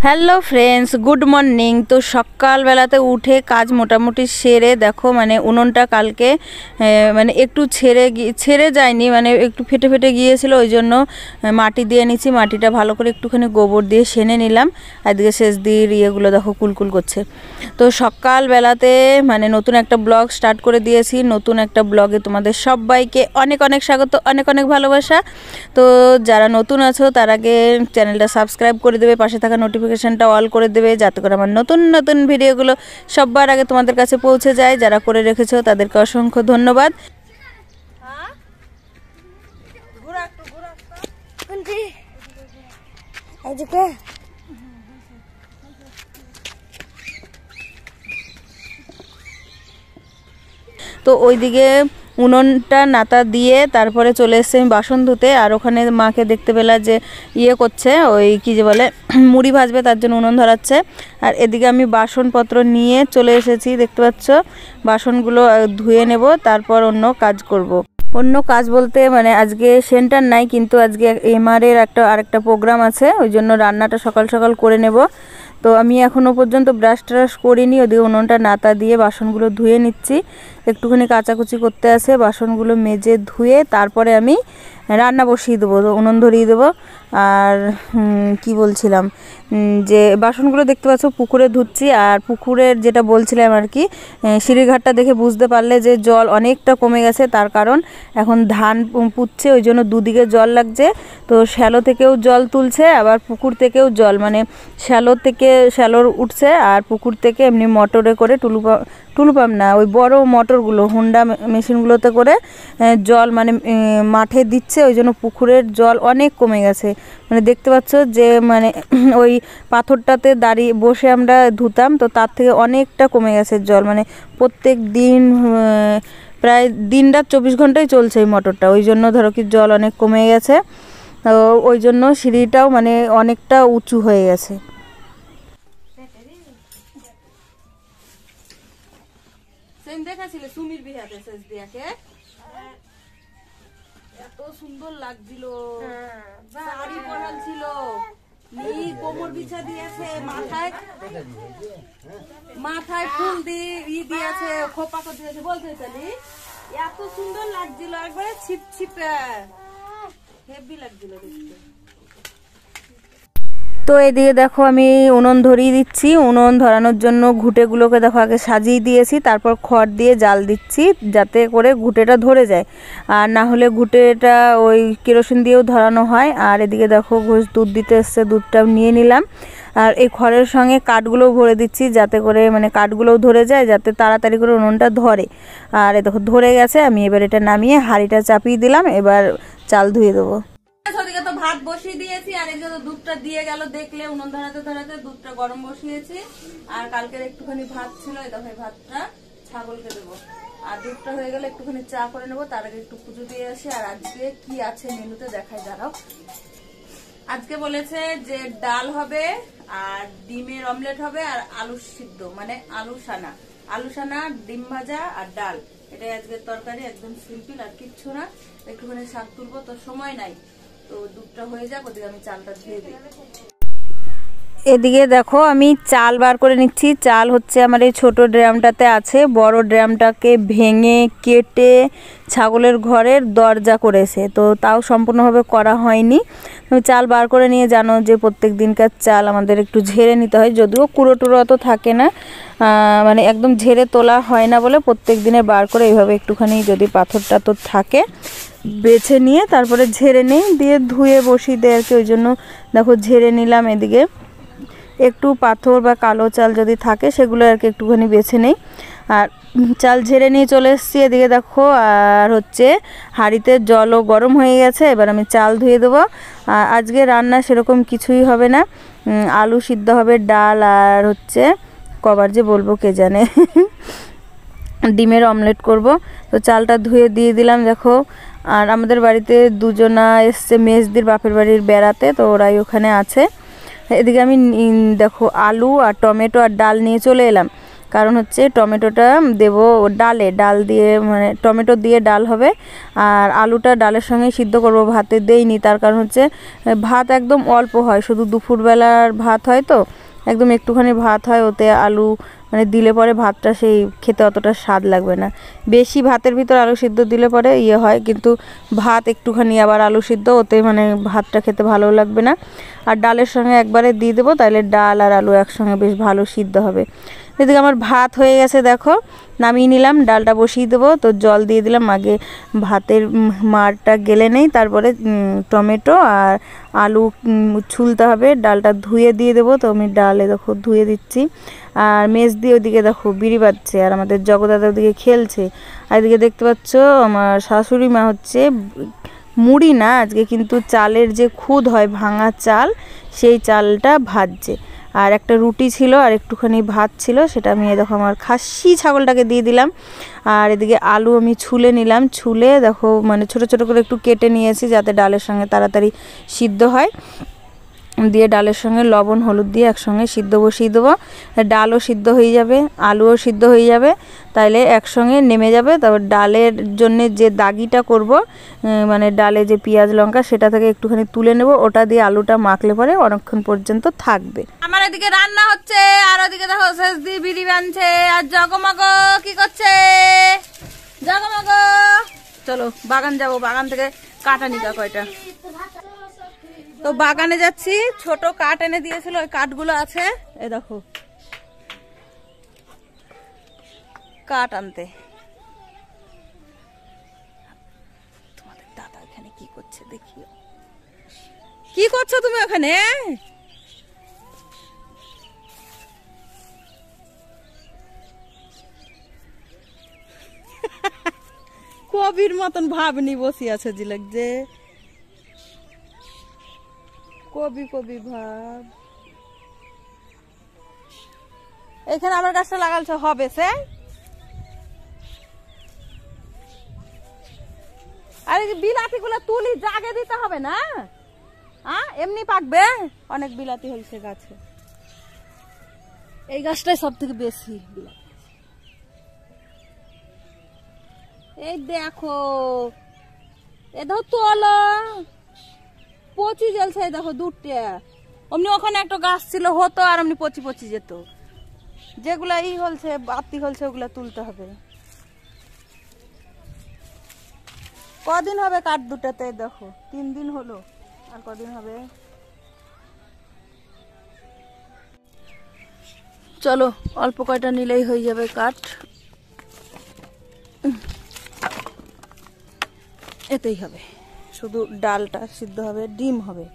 Hello friends, good morning. তো সকালবেলাতে উঠে কাজ মোটামুটি সেরে দেখো উনুনটা কালকে মানে একটু ছেড়ে যায়নি, একটু ফেটে ফেটে গিয়েছিল, ওই জন্য মাটি দিয়ে নিচ্ছি। মাটিটা ভালো করে একটুখানি গোবর দিয়ে সেনে নিলাম। এদিকে শেষ দিয়ে ইয়েগুলো দেখো কুলকুল করছে। তো সকালবেলাতে নতুন একটা ব্লগ স্টার্ট করে দিয়েছি। নতুন একটা ব্লগে তোমাদের সবাইকে অনেক অনেক স্বাগত, অনেক অনেক ভালোবাসা। তো যারা নতুন আছো তার আগে চ্যানেলটা সাবস্ক্রাইব করে দেবে, পাশে থাকা নোটিফিকেশানটা অল করে দেবে, যাতে করে আমার নতুন নতুন ভিডিওগুলো সবার আগে তোমাদের কাছে পৌঁছে যায়। যারা করে রেখেছো তাদেরকে অসংখ্য ধন্যবাদ। তো ওইদিকে উনুনটা নাতা দিয়ে তারপরে চলে এসেছি আমি বাসন ধুতে। আর ওখানে মাকে দেখতে পেলা যে ইয়ে করছে, ওই কী যে বলে মুড়ি ভাজবে, তার জন্য উনুন ধরাচ্ছে। আর এদিকে আমি বাসনপত্র নিয়ে চলে এসেছি, দেখতে পাচ্ছ। বাসনগুলো ধুয়ে নেব, তারপর অন্য কাজ করব। অন্য কাজ বলতে আজকে সেন্টার নাই, কিন্তু আজকে এমআরের আরেকটা প্রোগ্রাম আছে, ওই জন্য রান্নাটা সকাল সকাল করে নেব। তো আমি এখনও পর্যন্ত ব্রাশ ট্রাশ করিনি। ওদিকে উনুনটা নাতা দিয়ে বাসনগুলো ধুয়ে নিচ্ছি। একটুখানি কাচাকুচি করতে আছে, বাসনগুলো মেজে ধুয়ে তারপরে আমি রান্না বসিয়ে দেবো, উনুন ধরিয়ে দেবো। আর কি বলছিলাম, যে বাসনগুলো দেখতে পাচ্ছ পুকুরে ধুচ্ছি। আর পুকুরের যেটা বলছিলাম আর কি, সিঁড়িঘাটটা দেখে বুঝতে পারলে যে জল অনেকটা কমে গেছে। তার কারণ এখন ধান পুঁতছে, ওই জন্য দুদিকে জল লাগছে। তো শ্যালো থেকেও জল তুলছে, আবার পুকুর থেকেও জল, শ্যালোর উঠছে, আর পুকুর থেকে এমনি মোটরে করে টুলু পাম্প না, ওই বড় মোটরগুলো হুন্ডা মেশিনগুলোতে করে জল মাঠে দিচ্ছে। ওই জন্য পুকুরের জল অনেক কমে গেছে। দেখতে পাচ্ছ যে ওই পাথরটাতে দাঁড়িয়ে বসে আমরা ধুতাম, তো তার থেকে অনেকটা কমে গেছে জল। প্রত্যেক দিন প্রায় দিন রাত 24 ঘন্টাই চলছে এই মোটরটা, ওই জন্য ধরো কি জল অনেক কমে গেছে। তো ওই জন্য সিঁড়িটাও অনেকটা উঁচু হয়ে গেছে। দেখাছিলে সুমির বিহাতে শেষ দিয়াকে এত সুন্দর লাগছিল, শাড়ি পরাল ছিল, কোমর বিছা দিয়েছে, মাথায় ফুল দিয়ে দিয়েছে, খোপা করে দিয়েছে, বলতে চালি এত সুন্দর লাগছিল, একবারে ছিপ ছিপে হেভি লাগছিল দেখতে। তো এদিকে দেখো আমি উনুন ধরিয়ে দিচ্ছি। উনুন ধরানোর জন্য ঘুঁটেগুলোকে দেখো আগে সাজিয়ে দিয়েছি, তারপর খড় দিয়ে জাল দিচ্ছি যাতে করে ঘুঁটেটা ধরে যায়, আর না হলে ঘুঁটেটা ওই কেরোসিন দিয়েও ধরানো হয়। আর এদিকে দেখো ঘোষ দুধ দিতে এসছে, দুধটাও নিয়ে নিলাম। আর এই খড়ের সঙ্গে কাঠগুলোও ভরে দিচ্ছি যাতে করে কাঠগুলোও ধরে যায়, যাতে তাড়াতাড়ি করে উনুনটা ধরে। আর এ দেখো ধরে গেছে। আমি এবার এটা নামিয়ে হাঁড়িটা চাপিয়ে দিলাম, এবার চাল ধুয়ে দেবো। ওদিকে তো ভাত বসিয়ে দিয়েছি, আর এদিকে তো দুধটা দিয়ে গেল, দেখলে উনুন ধরাতে ধরাতে দুধটা গরম বসিয়েছি। আর কালকের একটুখানি ভাত ছিল, এই দেখো ভাতটা ছাগলকে দেবো। আর দুধটা হয়ে গেলে একটুখানি চা করে নেবো, তার আগে একটু পুজো দিয়ে আসি। আর আজকে কি আছে মেনুতে দেখাই, দাঁড়াও। আজকে বলেছে যে ডাল হবে, আর ডিমের অমলেট হবে, আর আলু সিদ্ধ আলু সানা, ডিম ভাজা আর ডাল। এটাই আজকের তরকারি, একদম সিম্পল, আর কিচ্ছু না। একটুখানি শাক তুলবো, তো সময় নাই, তো দুধটা হয়ে যাক, ওদিকে আমি চালটা ধুয়ে দিই। এদিকে দেখো আমি চাল বার করে নিচ্ছি। চাল হচ্ছে আমার এই ছোটো ড্রামটাতে আছে, বড় ড্রামটাকে ভেঙে কেটে ছাগলের ঘরের দরজা করেছে, তো তাও সম্পূর্ণভাবে করা হয়নি। চাল বার করে নিয়ে জানো যে প্রত্যেক দিনকার চাল আমাদের একটু ঝেড়ে নিতে হয়, যদিও কুড়ো টুড়ো অত থাকে না, একদম ঝেড়ে তোলা হয় না বলে প্রত্যেক দিনে বার করে এইভাবে একটুখানি যদি পাথর টাথর থাকে বেছে নিয়ে তারপরে ঝেড়ে নিই, দিয়ে ধুয়ে বসিয়ে দেয় আর কি। ওই জন্য দেখো ঝেড়ে নিলাম। এদিকে একটু পাথর বা কালো চাল যদি থাকে সেগুলো আর কি একটুখানি বেছে নেই। আর চাল ঝেড়ে নিয়ে চলে এসেছি। এদিকে দেখো আর হচ্ছে হাঁড়িতে জলও গরম হয়ে গেছে, এবার আমি চাল ধুয়ে দেবো। আজকে রান্না সেরকম কিছুই হবে না, আলু সিদ্ধ হবে, ডাল, আর হচ্ছে কবার যে বলবো কে জানে ডিমের অমলেট করব। তো চালটা ধুয়ে দিয়ে দিলাম দেখো। আর আমাদের বাড়িতে দুজনা এসছে মেজদির বাপের বাড়ির বেড়াতে, তো ওরাই ওখানে আছে। এদিকে আমি দেখো আলু আর টমেটো আর ডাল নিয়ে চলে এলাম। কারণ হচ্ছে টমেটোটা দেব ডালে, ডাল দিয়ে মানে টমেটো দিয়ে ডাল হবে, আর আলুটা ডালের সঙ্গে সিদ্ধ করব, ভাতে দেইনি। তার কারণ হচ্ছে ভাত একদম অল্প হয়, শুধু দুপুরবেলার ভাত হয় তো একদম একটুখানি ভাত হয়, ওতে আলু মানে দিলে পরে ভাতটা সেই খেতে অতটা স্বাদ লাগবে না। বেশি ভাতের ভিতর আলু সিদ্ধ দিলে পরে ইয়ে হয়, কিন্তু ভাত একটুখানি আবার আলু সিদ্ধ, ওতে মানে ভাতটা খেতে ভালো লাগবে না। আর ডালের সঙ্গে একবারে দিয়ে দেবো, তাহলে ডাল আর আলু একসঙ্গে বেশ ভালো সিদ্ধ হবে। এদিকে আমার ভাত হয়ে গেছে, দেখো নামিয়ে নিলাম, ডালটা বসিয়ে দেবো। তো জল দিয়ে দিলাম, আগে ভাতের মারটা গেলে নেই, তারপরে টমেটো আর আলু ছুলতে হবে, ডালটা ধুয়ে দিয়ে দেবো। তো আমি ডালে দেখো ধুয়ে দিচ্ছি, আর মেজ দিয়ে ওদিকে দেখো বিড়ি বাজছে, আর আমাদের জগদাদা ওদিকে খেলছে। আর এদিকে দেখতে পাচ্ছ আমার শাশুড়ি মা হচ্ছে মুড়ি না, আজকে কিন্তু চালের যে খুদ হয় ভাঙা চাল, সেই চালটা ভাজছে। আর একটা রুটি ছিল আর একটুখানি ভাত ছিল, সেটা আমি দেখো আমার খাসি ছাগলটাকে দিয়ে দিলাম। আর এদিকে আলু আমি ছুলে নিলাম, ছুলে দেখো মানে ছোট ছোট করে একটু কেটে নিয়েছি, যাতে ডালের সঙ্গে তাড়াতাড়ি সিদ্ধ হয়। দিয়ে ডালের সঙ্গে লবণ হলুদ দিয়ে একসঙ্গে সিদ্ধ বসিয়ে দেবো, ডালও সিদ্ধ হয়ে যাবে, আলুও সিদ্ধ হয়ে যাবে, তাইলে একসঙ্গে নেমে যাবে। তারপর ডালের জন্য যে দাগিটা করব, মানে ডালে যে পেঁয়াজ লঙ্কা সেটা থেকে একটুখানি তুলে নেব, ওটা দিয়ে আলুটা মাখলে পরে অনেকক্ষণ পর্যন্ত থাকবে। আমার এদিকে রান্না হচ্ছে, আর ওদিকে দেখো শেষ দিয়ে বিড়ি বানছে, আর জগমগ কি করছে, জগমগ। চলো বাগান যাব, বাগান থেকে কাটা নিকা কয়টা। তো বাগানে যাচ্ছি, ছোট কাঠ এনে দিয়েছিল, ওই কাঠগুলো আছে, এ দেখো কাঠ আনতে। তোমাদের দাদা এখানে কি করছে দেখিও, কি করছো তুমি ওখানে? কবির মতন ভাবনি বসি আছে জিলেক, যে কবি কবি ভাব। এখানে আমার গাছটা লাগালছে হবে সে, আরে বিলাতি গুলা তুলি জাগে দিতে হবে না, এমনি পাকবে। অনেক বিলাতি হয়েছে গাছে, এই গাছটাই সব থেকে বেশি বিলাতি। এই দেখো এ দেখো তোলো পচি জ্বলছে, দেখো দুধটা। অমনি ওখানে একটা গাছ ছিল হতো, আর অমনি পচি পচি যেত। যেগুলা ই হলছে বাতি হলছে ওগুলা তুলতে হবে। কদিন হবে কাঠ দুটাতে, দেখো 3 দিন হলো, আর কদিন হবে। চলো অল্প কয়টা নিলেই হয়ে যাবে কাঠ, এতেই হবে। শুধু ডালটা সিদ্ধ হবে, ডিম হবে,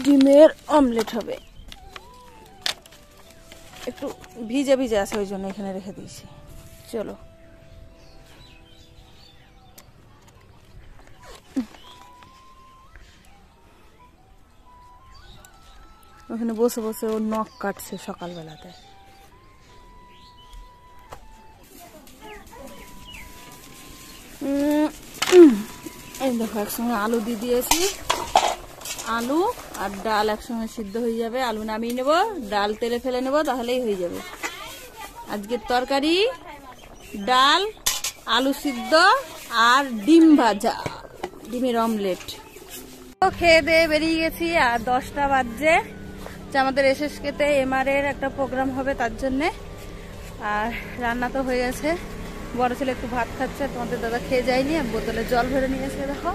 ডিমের অমলেট হবে। একটু ভিজে ভিজে আছে, ওই জন্য এখানে রেখে দিয়েছি। চলো ওখানে বসে বসে ও নখ কাটছে সকালবেলাতে। এই দেখো একসঙ্গে আলু দিয়ে দিয়েছি, আলু আর ডাল একসঙ্গে সিদ্ধ হয়ে যাবে। আলু নামিয়ে নেব, ডাল তেলে ফেলে নেব, তাহলেই হয়ে যাবে আজকের তরকারি। ডাল, আলু সিদ্ধ আর ডিম ভাজা, ডিমের অমলেট। খেয়ে দিয়ে বেরিয়ে গেছি, আর 10টা বাজছে। আমাদের এসএসকেতে এমআর এর একটা প্রোগ্রাম হবে, তার জন্যে। আর রান্না তো হয়ে গেছে, বড় ছেলে একটু ভাত খাচ্ছে, তোমাদের দাদা খেয়ে যায়নি, বোতলে জল ভরে নিয়ে এসে দেখো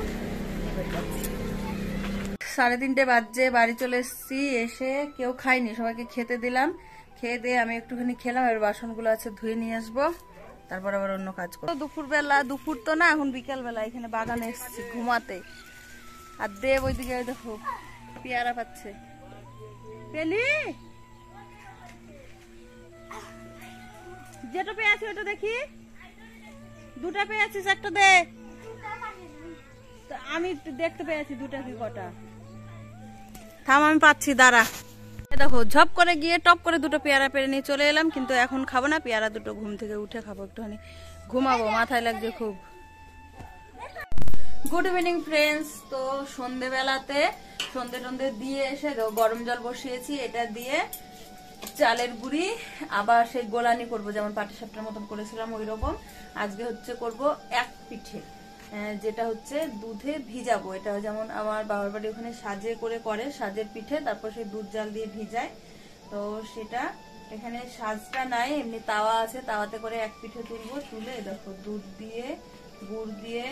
3:30 বাজছে। বাড়ি চলে এসেছি, এসে কেউ খাইনি, সবাইকে খেতে দিলাম। খেয়ে দিয়ে আমি একটুখানি খেলাম, এবার বাসনগুলো আছে ধুয়ে নিয়ে আসবো, তারপর আবার অন্য কাজ করবো। দুপুরবেলা, দুপুর তো না এখন বিকেলবেলা, এখানে বাগানে এসেছি ঘুমাতে। আর দেব ওইদিকে দেখো পেয়ারা পাচ্ছে। পেলি যেটা পেয়েছি ওটা দেখি, 2টা পেয়েছিস, একটা দে। আমি দেখতে পেয়েছি 2টা কি কটা, থাম আমি পাচ্ছি, দাঁড়া। দেখো ঝপ করে গিয়ে টপ করে 2টো পেয়ারা পেরে নিয়ে চলে এলাম, কিন্তু এখন খাবো না, পেয়ারা 2টো ঘুম থেকে উঠে খাবো, একটুখানি ঘুমাবো, মাথায় লাগছে খুব। Good evening friends. তো সন্ধেবেলাতে সন্ধে টন্ধে দিয়ে এসে গরম জল বসিয়েছি, এটা দিয়ে চালের গুঁড়ি আবার সেই গোলানি করব, যেমন পাটিসাপটার মতন করেছিলাম ওই রকম। আজকে হচ্ছে করব এক পিঠে, যেটা হচ্ছে দুধে ভিজাবো। এটা যেমন আমার বাবার বাড়ি ওখানে সাজে করে সাজের পিঠে, তারপর সেই দুধ জাল দিয়ে ভিজায়। তো সেটা এখানে সাজটা নাই, এমনি তাওয়া আছে, তাওয়াতে করে এক পিঠে তুলবো। তুলে দেখো দুধ দিয়ে গুড় দিয়ে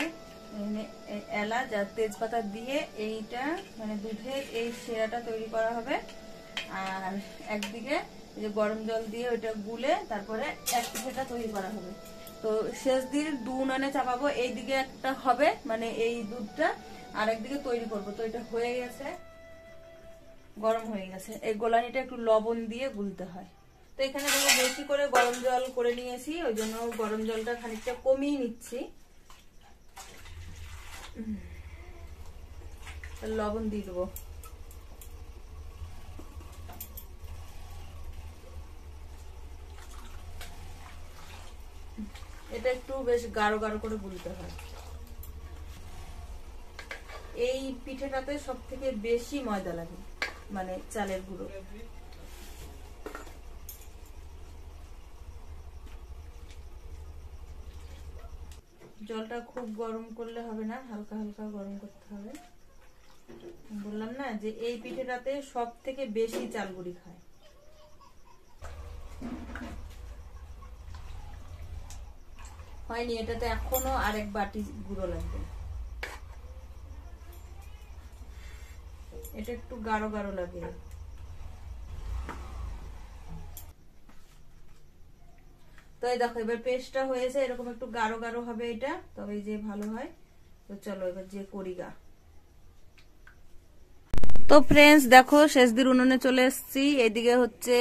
এলাচ আর তেজপাতা দিয়ে এইটা মানে দুধের এই সেরাটা তৈরি করা হবে। আর একদিকে যে গরম জল দিয়ে ওইটা গুলে তারপরে এক পিঠেটা তৈরি করা হবে। তো শেষ দিয়ে দু উনানে চাপাবো, এইদিকে একটা হবে মানে এই দুধটা, আর একদিকে তৈরি করবো। তো এটা হয়ে গেছে, গরম হয়ে গেছে। এই গোলানিটা একটু লবণ দিয়ে গুলতে হয়। তো এখানে দেখো বেশি করে গরম জল করে নিয়েছি, ওই জন্য গরম জলটা খানিকটা কমিয়ে নিচ্ছি। লবণ দিয়ে দেবো। এটা একটু বেশ গাঢ় গাঢ় করে গুলতে হয়। এই পিঠেটাতে সব থেকে বেশি ময়দা লাগে, মানে চালের গুঁড়ো। জলটা খুব গরম করলে হবে না, হালকা হালকা গরম করতে হবে। বললাম না যে এই পিঠেটাতে সব থেকে বেশি চাল গুঁড়ি খায়। হয়নি, এটাতে এখনো আরেক বাটি গুঁড়ো লাগবে। এটা একটু গাঢ় গাঢ় লাগে। তো এই দেখো এবার পেস্টটা হয়েছে, এরকম একটু গাঢ় গাঢ় হবে এটা, তবে যে ভালো হয়। তো চলো এবার যে করি গা। তো ফ্রেন্ডস দেখো শেষ দিন উনুনে চলে এসেছি। এদিকে হচ্ছে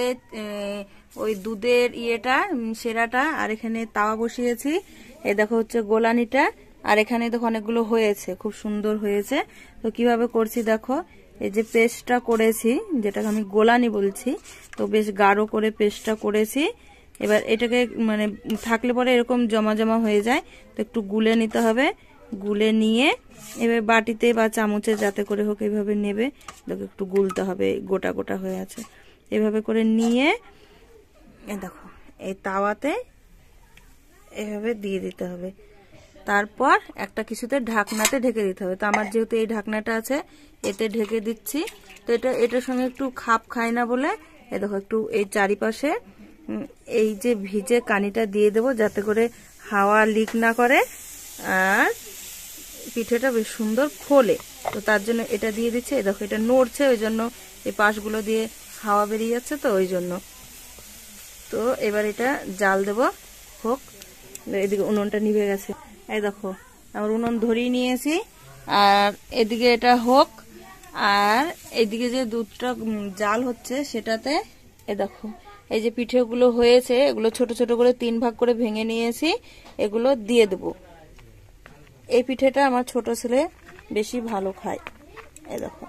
ওই দুধের সেরাটা, আর এখানে তাওয়া বসিয়েছি। এই দেখো হচ্ছে গোলানিটা, আর এখানে দেখো অনেকগুলো হয়েছে, খুব সুন্দর হয়েছে। তো কিভাবে করছি দেখো, এই যে পেস্টটা করেছি, যেটাকে আমি গোলানি বলছি, তো বেশ গাঢ় করে পেস্টটা করেছি। এবার এটাকে মানে থাকলে পরে এরকম জমা জমা হয়ে যায়, তো একটু গুলে নিতে হবে। গুলে নিয়ে এবার বাটিতে বা চামচে যাতে করে হোক এইভাবে নেবে, দেখো একটু গুলতে হবে, গোটা গোটা হয়ে আছে। এভাবে করে নিয়ে দেখো এই তাওয়াতে এভাবে দিয়ে দিতে হবে। তারপর একটা কিছুতে ঢাকনাতে ঢেকে দিতে হবে। তো আমার যেহেতু এই ঢাকনাটা আছে, এতে ঢেকে দিচ্ছি। তো এটার সঙ্গে একটু খাপ খায় না বলে এই দেখো একটু এই চারিপাশে এই যে ভিজে কানিটা দিয়ে দেবো, যাতে করে হাওয়া লিক না করে আর পিঠেটা বেশ সুন্দর ফোলে। তো তার জন্য এটা দিয়ে দিচ্ছে। এই দেখো এটা নড়ছে, ওই জন্য এই পাশগুলো দিয়ে হাওয়া বেরিয়ে যাচ্ছে, তো ওই জন্য। তো এবার এটা জাল দেব, হোক। এদিকে উনুনটা নিভে গেছে, এই দেখো আমার উনুন ধরিয়ে নিয়েছি। আর এদিকে এটা হোক, আর এদিকে যে দুধটা জাল হচ্ছে সেটাতে এ দেখো এই যে পিঠেগুলো হয়েছে, এগুলো ছোট ছোট করে 3 ভাগ করে ভেঙে নিয়েছি, এগুলো দিয়ে দেব। এই পিঠেটা আমার ছোট ছেলে বেশি ভালো খায়। এই দেখো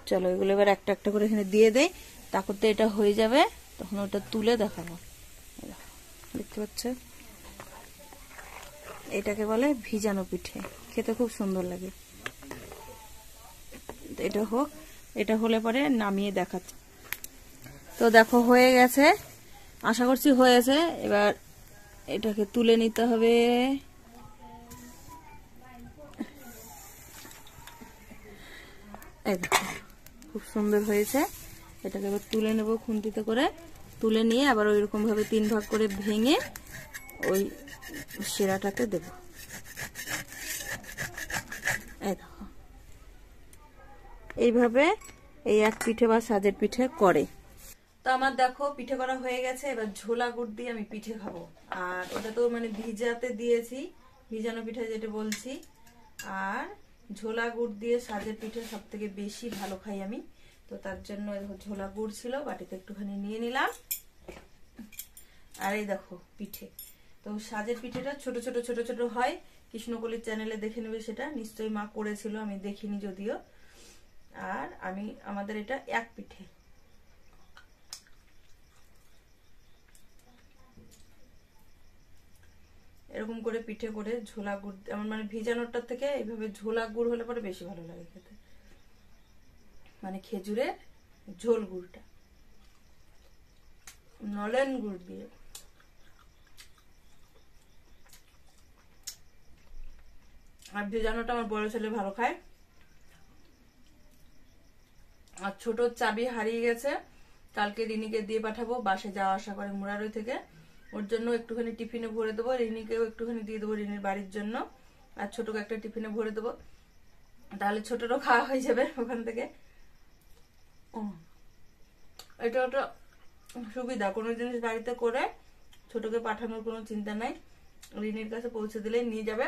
চলো এগুলো এবার একটা একটা করে এখানে দিয়ে দেই, তারপর তো এটা হয়ে যাবে, তখন ওটা তুলে দেখাবো। দেখতে পাচ্ছ, এটাকে বলে ভিজানো পিঠে, খেতে খুব সুন্দর লাগে। এটা হোক, এটা হলে পরে নামিয়ে দেখাচ্ছি। তো দেখো হয়ে গেছে, আশা করছি হয়েছে। এবার এটাকে তুলে নিতে হবে। এই দেখো খুব সুন্দর হয়েছে। এটাকে এবার তুলে নেব খুন্তিতে করে। তুলে নিয়ে আবার ওইরকম ভাবে 3 ভাগ করে ভেঙে ওই শিরাটাতে দেব। এই দেখো এইভাবে এই এক পিঠে বা সাজের পিঠে করে। তো আমার দেখো পিঠে করা হয়ে গেছে। এবার ঝোলা গুড় দিয়ে আমি পিঠে খাবো। আর ওটা তো মানে ভিজাতে দিয়েছি, ভিজানো পিঠে যেটা বলছি। আর ঝোলা গুড় দিয়ে সাজের পিঠে সব থেকে বেশি ভালো খাই আমি। তো তার জন্য ঝোলা গুড় ছিল, বাটিতে একটুখানি নিয়ে নিলাম। আর এই দেখো পিঠে, তো সাজের পিঠেটা ছোট ছোট ছোট ছোট হয়। কৃষ্ণকলির চ্যানেলে দেখে নেবে, সেটা নিশ্চয়ই মা করেছিল, আমি দেখিনি যদিও। আর আমাদের এটা এক পিঠে। এরকম করে পিঠে করে ঝোলা গুড়, এমন মানে ভিজানোটার থেকে এইভাবে ঝোলা গুড় হলে পরে বেশি ভালো লাগে খেতে, মানে খেজুরের ঝোল গুড়টা। নলেন গুড় দিয়ে। আর ভেজানোটা আমার বড় ছেলে ভালো খায়। আর ছোট চাবি হারিয়ে গেছে, কালকে রিনিকে দিয়ে পাঠাবো, বাসে যাওয়া আসা করে মুরারই থেকে। ওর জন্য একটুখানি টিফিনে ভরে দেবো, রিনিকেও একটুখানি দিয়ে দেবো রিনির বাড়ির জন্য, আর ছোটকে একটা টিফিনে ভরে দেবো, তাহলে ছোটরও খাওয়া হয়ে যাবে ওখান থেকে। এটা একটা সুবিধা, কোনো জিনিস বাড়িতে করে ছোটকে পাঠানোর কোনো চিন্তা নাই, রিনির কাছে পৌঁছে দিলেই নিয়ে যাবে।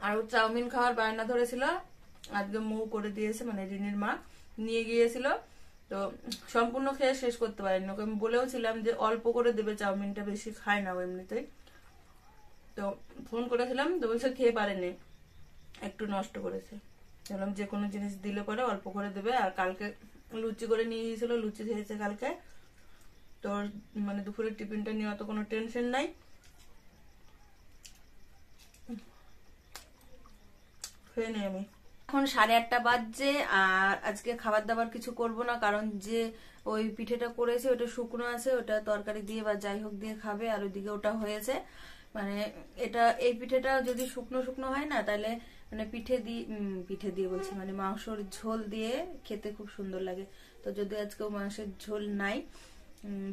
আর ও চাউমিন খাওয়ার বায়না ধরেছিল, আজকে মৌ করে দিয়েছে, মানে রিনির মা নিয়ে গিয়েছিল, তো সম্পূর্ণ খেয়ে শেষ করতে পারেনি। ওকে আমি বলেও ছিলাম যে অল্প করে দেবে, চাউমিনটা বেশি খায় না ও এমনিতেই। তো ফোন করেছিলাম, তো বলছে খেয়ে পারেনি, একটু নষ্ট করেছে। বললাম যে কোনো জিনিস দিলে পরে অল্প করে দেবে। আর কালকে লুচি করে নিয়ে গিয়েছিল, লুচি খেয়েছে কালকে, তোর মানে দুপুরের টিফিনটা নিয়ে অত কোনো টেনশন নাই। খেয়ে নেই আমি। এখন 8:30 বাজছে, আর আজকে খাবার দাবার কিছু করব না, কারণ যে ওই পিঠেটা করেছে ওটা শুকনো আছে, ওটা তরকারি দিয়ে বা যাই হোক দিয়ে খাবে। আর ওইদিকে ওটা হয়েছে, মানে এটা এই পিঠেটা যদি শুকনো শুকনো হয় না, তাহলে মানে পিঠে দিয়ে বলছি, মানে মাংসর ঝোল দিয়ে খেতে খুব সুন্দর লাগে। তো যদি আজকেও মাংসের ঝোল নাই,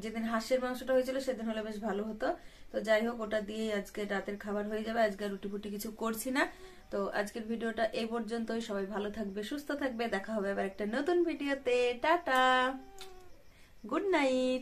যেদিন হাঁসের মাংসটা হয়েছিল সেদিন হলে বেশ ভালো হতো। তো যাই হোক, ওটা দিয়ে আজকে রাতের খাবার হয়ে যাবে। আজকে রুটি ফুটি কিছু করছি না। তো আজকের ভিডিওটা এই পর্যন্তই। সবাই ভালো থাকবে, সুস্থ থাকবে, দেখা হবে আবার একটা নতুন ভিডিওতে। Tata, good night.